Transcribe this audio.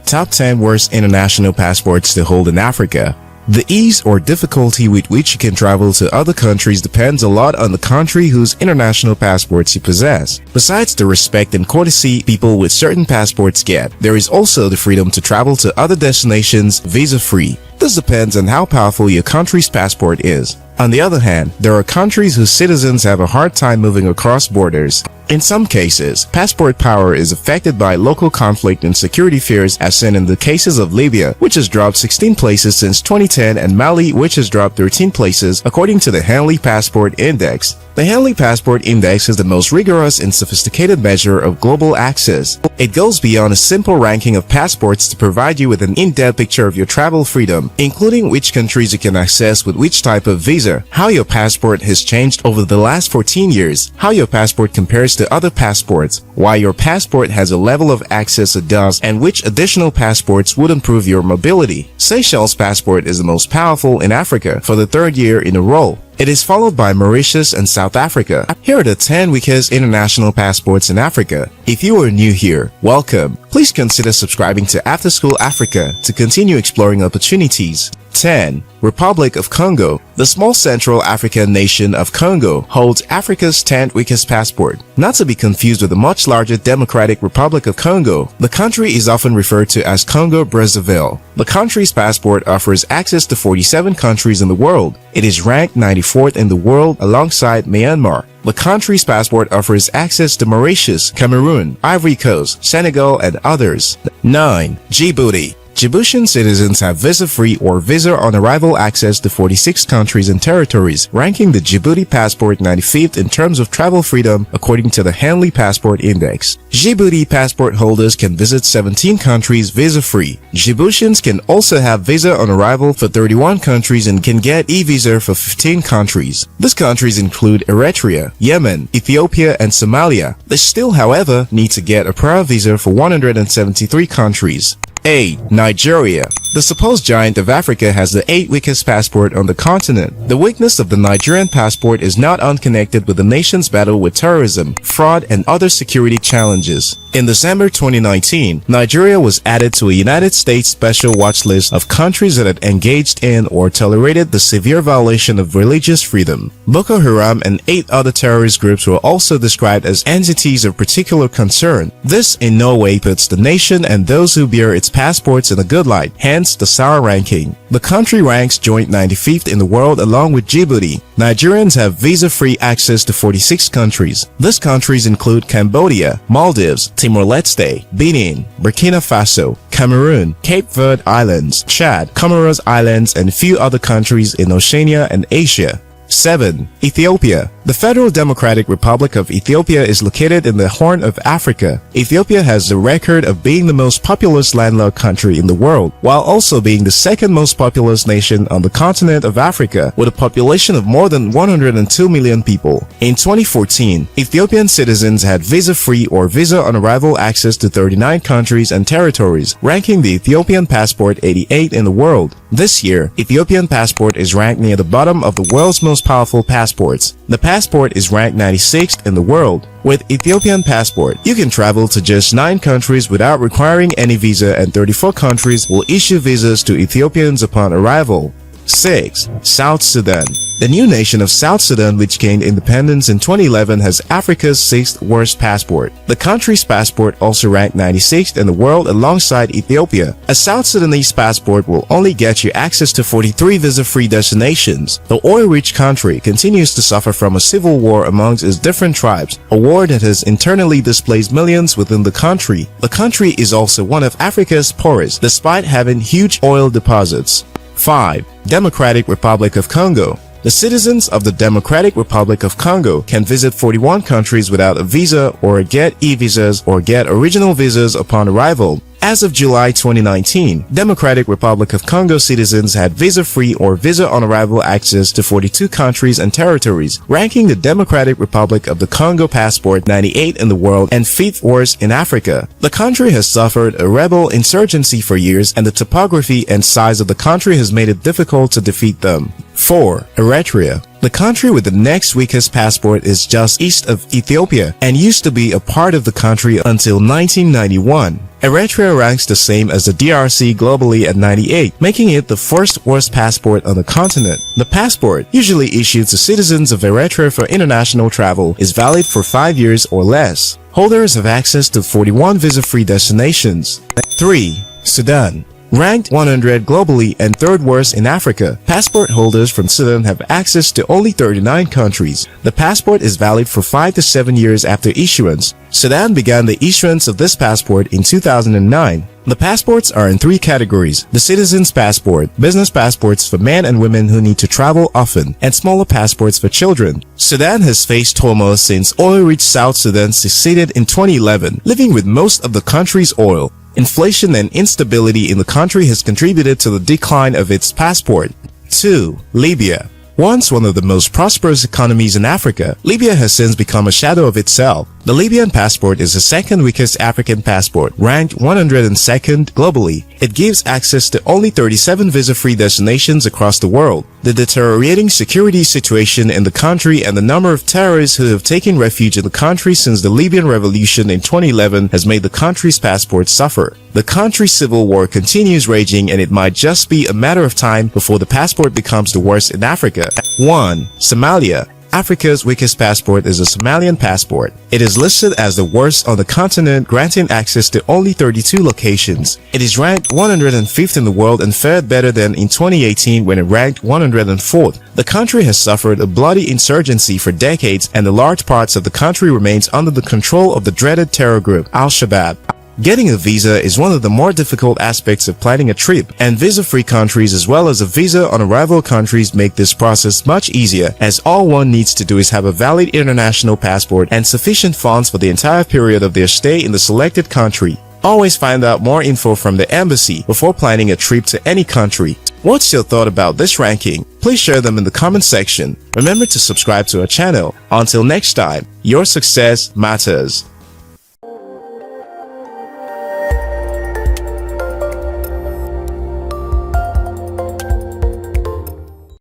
Top 10 Worst International Passports to Hold in Africa. The ease or difficulty with which you can travel to other countries depends a lot on the country whose international passports you possess. Besides the respect and courtesy people with certain passports get, there is also the freedom to travel to other destinations visa-free. This depends on how powerful your country's passport is. On the other hand, there are countries whose citizens have a hard time moving across borders. In some cases, passport power is affected by local conflict and security fears, as seen in the cases of Libya, which has dropped 16 places since 2010, and Mali, which has dropped 13 places, according to the Henley Passport Index. The Henley Passport Index is the most rigorous and sophisticated measure of global access. It goes beyond a simple ranking of passports to provide you with an in-depth picture of your travel freedom, including which countries you can access with which type of visa, how your passport has changed over the last 14 years, how your passport compares to other passports, why your passport has a level of access it does, and which additional passports would improve your mobility. Seychelles' passport is the most powerful in Africa for the third year in a row. It is followed by Mauritius and South Africa. Here are the 10 weakest international passports in Africa. If you are new here, welcome. Please consider subscribing to After School Africa to continue exploring opportunities. 10. Republic of Congo. The small Central African nation of Congo holds Africa's 10th weakest passport. Not to be confused with the much larger Democratic Republic of Congo, the country is often referred to as Congo-Brazzaville. The country's passport offers access to 47 countries in the world. It is ranked 94th in the world alongside Myanmar. The country's passport offers access to Mauritius, Cameroon, Ivory Coast, Senegal, and others. 9. Djibouti. Djiboutian citizens have visa-free or visa-on-arrival access to 46 countries and territories, ranking the Djibouti passport 95th in terms of travel freedom, according to the Henley Passport Index. Djibouti passport holders can visit 17 countries visa-free. Djiboutians can also have visa-on-arrival for 31 countries and can get e-visa for 15 countries. These countries include Eritrea, Yemen, Ethiopia, and Somalia. They still, however, need to get a prior visa for 173 countries. 8. Nigeria. The supposed giant of Africa has the 8th weakest passport on the continent. The weakness of the Nigerian passport is not unconnected with the nation's battle with terrorism, fraud, and other security challenges. In December 2019, Nigeria was added to a United States special watch list of countries that had engaged in or tolerated the severe violation of religious freedom. Boko Haram and 8 other terrorist groups were also described as entities of particular concern. This in no way puts the nation and those who bear its passports in a good light, hence the sour ranking. The country ranks joint 95th in the world along with Djibouti. Nigerians have visa-free access to 46 countries. These countries include Cambodia, Maldives, Timor-Leste, Benin, Burkina Faso, Cameroon, Cape Verde Islands, Chad, Comoros Islands, and a few other countries in Oceania and Asia. 7. Ethiopia. The Federal Democratic Republic of Ethiopia is located in the Horn of Africa. Ethiopia has the record of being the most populous landlocked country in the world, while also being the second most populous nation on the continent of Africa, with a population of more than 102 million people. In 2014, Ethiopian citizens had visa-free or visa-on-arrival access to 39 countries and territories, ranking the Ethiopian passport 88 in the world. This year, Ethiopian passport is ranked near the bottom of the world's most powerful passports. The passport is ranked 96th in the world. With Ethiopian passport, you can travel to just 9 countries without requiring any visa, and 34 countries will issue visas to Ethiopians upon arrival. 6. South Sudan. The new nation of South Sudan, which gained independence in 2011, has Africa's 6th worst passport. The country's passport also ranked 96th in the world alongside Ethiopia. A South Sudanese passport will only get you access to 43 visa-free destinations. The oil-rich country continues to suffer from a civil war amongst its different tribes, a war that has internally displaced millions within the country. The country is also one of Africa's poorest, despite having huge oil deposits. 5. Democratic Republic of Congo. The citizens of the Democratic Republic of Congo can visit 41 countries without a visa or get e-visas or get original visas upon arrival. As of July 2019, Democratic Republic of Congo citizens had visa-free or visa-on-arrival access to 42 countries and territories, ranking the Democratic Republic of the Congo passport 98 in the world and 5th worst in Africa. The country has suffered a rebel insurgency for years, and the topography and size of the country has made it difficult to defeat them. 4. Eritrea. The country with the next weakest passport is just east of Ethiopia and used to be a part of the country until 1991. Eritrea ranks the same as the DRC globally at 98, making it the first worst passport on the continent. The passport, usually issued to citizens of Eritrea for international travel, is valid for 5 years or less. Holders have access to 41 visa-free destinations. 3. Sudan. Ranked 100 globally and third worst in Africa, passport holders from Sudan have access to only 39 countries. The passport is valid for 5 to 7 years after issuance. Sudan began the issuance of this passport in 2009. The passports are in 3 categories: the citizen's passport, business passports for men and women who need to travel often, and smaller passports for children. Sudan has faced turmoil since oil-rich South Sudan seceded in 2011, living with most of the country's oil. Inflation and instability in the country has contributed to the decline of its passport. 2. Libya. Once one of the most prosperous economies in Africa, Libya has since become a shadow of itself. The Libyan passport is the second weakest African passport, ranked 102nd globally. It gives access to only 37 visa-free destinations across the world. The deteriorating security situation in the country and the number of terrorists who have taken refuge in the country since the Libyan revolution in 2011 has made the country's passport suffer. The country's civil war continues raging, and it might just be a matter of time before the passport becomes the worst in Africa. 1. Somalia. Africa's weakest passport is the Somalian passport. It is listed as the worst on the continent, granting access to only 32 locations. It is ranked 105th in the world and fared better than in 2018 when it ranked 104th. The country has suffered a bloody insurgency for decades, and the large parts of the country remains under the control of the dreaded terror group, Al-Shabaab. Getting a visa is one of the more difficult aspects of planning a trip, and visa-free countries as well as a visa on arrival countries make this process much easier, as all one needs to do is have a valid international passport and sufficient funds for the entire period of their stay in the selected country. Always find out more info from the embassy before planning a trip to any country. What's your thought about this ranking? Please share them in the comment section. Remember to subscribe to our channel. Until next time, your success matters.